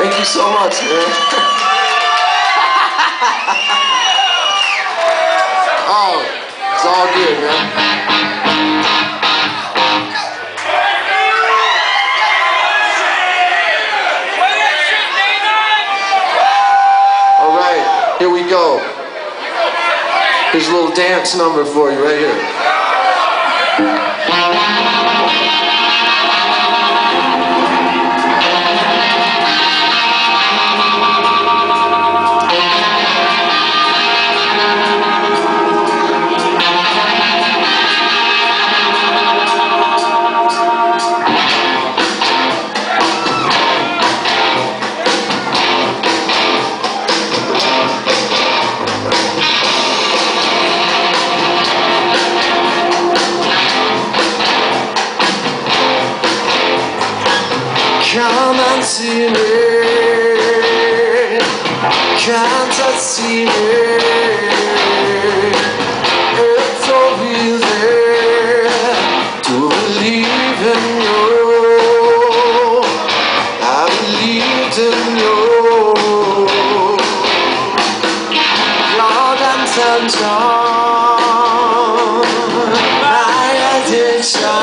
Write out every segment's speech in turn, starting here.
Thank you so much, man. Oh, it's all good, man. All right, here we go. Here's a little dance number for you right here. Come and see me, can't I see me? It's all be there to believe in you. I believed in you. Your intention, my addiction.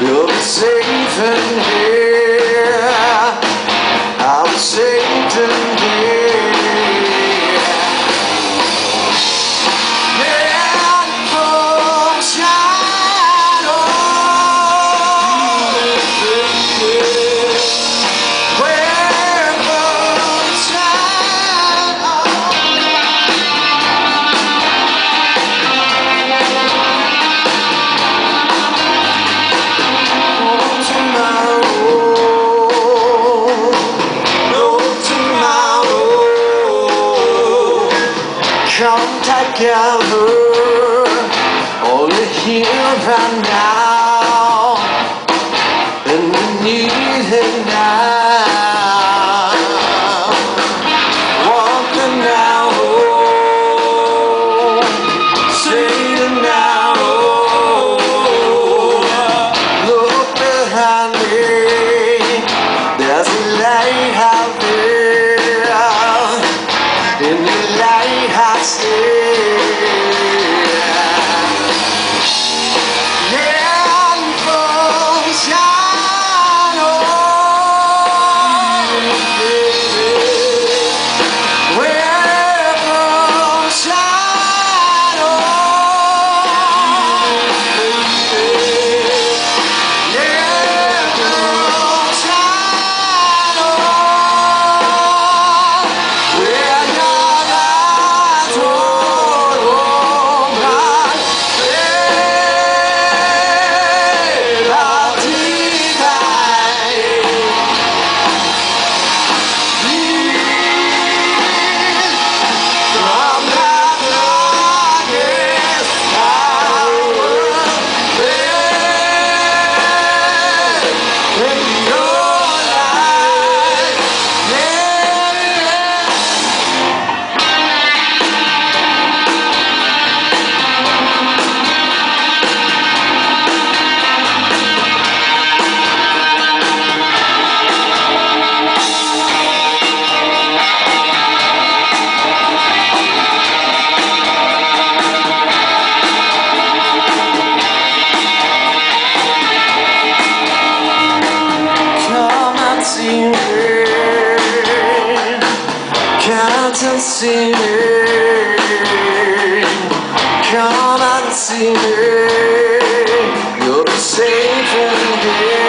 You'll be safe in here. I'll be safe in here. And shine on. Where shine come together, only here and now, and we need it now. Walking now, sailing now. Look behind me, there's a light out there, in the lighthouse there. Can't you see me? Come and see me. You'll be safe in here.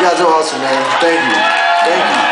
guys are awesome, man. Thank you. Thank you.